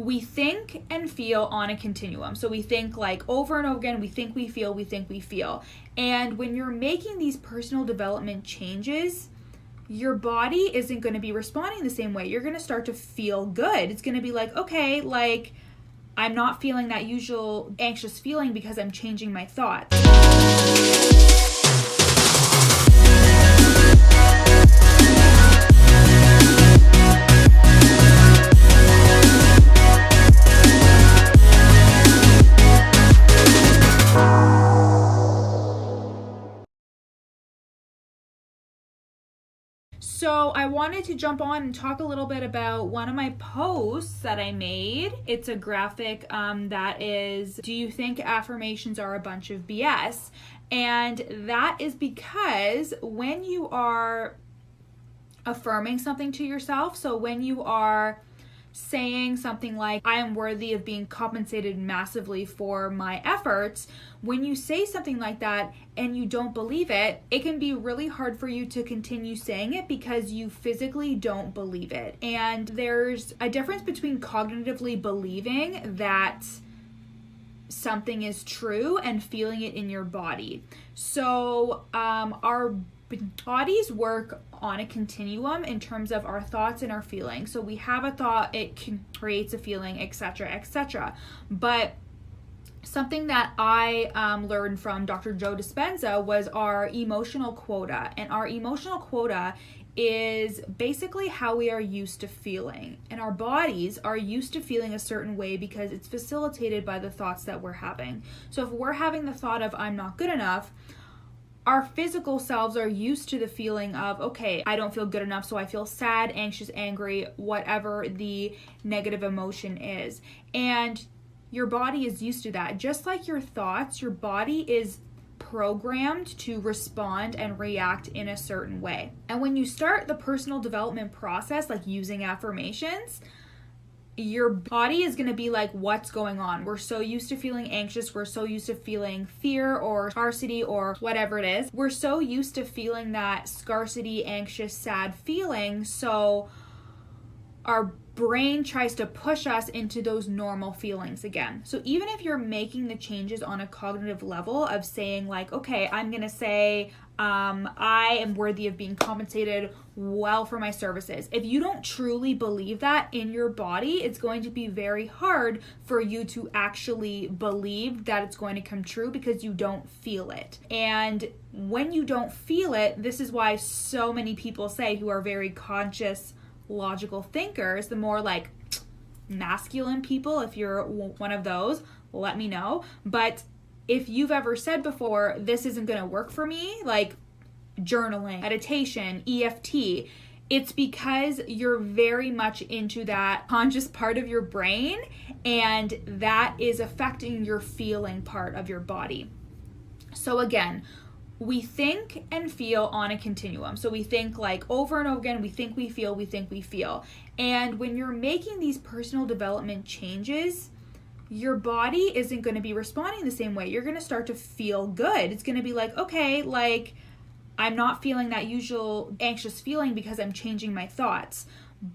we think and feel on a continuum. So we think like over and over again, we think we feel, we think we feel. And when you're making these personal development changes, your body isn't going to be responding the same way. You're going to start to feel good. It's going to be like, okay, like I'm not feeling that usual anxious feeling because I'm changing my thoughts. So I wanted to jump on and talk a little bit about one of my posts that I made. It's a graphic that is, do you think affirmations are a bunch of BS? And that is because when you are affirming something to yourself, so when you are saying something like, I am worthy of being compensated massively for my efforts, when you say something like that and you don't believe it, it can be really hard for you to continue saying it because you physically don't believe it. And there's a difference between cognitively believing that something is true and feeling it in your body. So our bodies work on a continuum in terms of our thoughts and our feelings. So we have a thought, it creates a feeling, etc., etc. But something that I learned from Dr. Joe Dispenza was our emotional quota. And our emotional quota is basically how we are used to feeling. And our bodies are used to feeling a certain way because it's facilitated by the thoughts that we're having. So if we're having the thought of, I'm not good enough, our physical selves are used to the feeling of, okay, I don't feel good enough, so I feel sad, anxious, angry, whatever the negative emotion is. And your body is used to that. Just like your thoughts, your body is programmed to respond and react in a certain way. And when you start the personal development process, like using affirmations, your body is going to be like, what's going on? We're so used to feeling anxious. We're so used to feeling fear or scarcity or whatever it is. We're so used to feeling that scarcity, anxious, sad feeling. So our brain tries to push us into those normal feelings again. So even if you're making the changes on a cognitive level of saying like, okay, I'm going to say, I am worthy of being compensated well for my services. If you don't truly believe that in your body, it's going to be very hard for you to actually believe that it's going to come true because you don't feel it. And when you don't feel it, this is why so many people say who are very conscious, logical thinkers, the more like masculine people, if you're one of those, let me know. But if you've ever said before, this isn't going to work for me, like journaling, meditation, EFT, it's because you're very much into that conscious part of your brain, and that is affecting your feeling part of your body. So again, we think and feel on a continuum. So we think like over and over again, we think we feel, we think we feel. And when you're making these personal development changes, your body isn't going to be responding the same way. You're going to start to feel good. It's going to be like, okay, like I'm not feeling that usual anxious feeling because I'm changing my thoughts.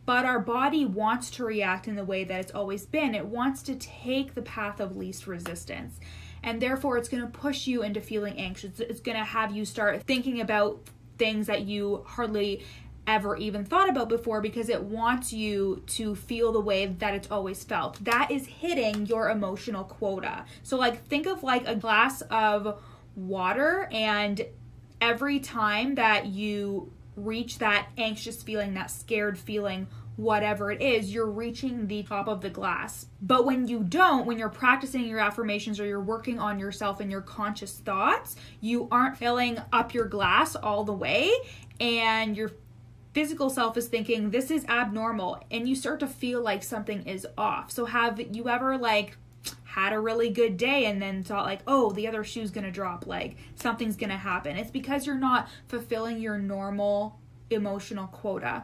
But our body wants to react in the way that it's always been. It wants to take the path of least resistance. And therefore, it's going to push you into feeling anxious. It's going to have you start thinking about things that you hardly ever even thought about before because it wants you to feel the way that it's always felt. That is hitting your emotional quota. So like think of like a glass of water, and every time that you reach that anxious feeling, that scared feeling, whatever it is, you're reaching the top of the glass. But when you don't, when you're practicing your affirmations or you're working on yourself and your conscious thoughts, you aren't filling up your glass all the way, and your physical self is thinking this is abnormal, and you start to feel like something is off. So have you ever like had a really good day and then thought like, oh, the other shoe's gonna drop, like something's gonna happen? It's because you're not fulfilling your normal emotional quota.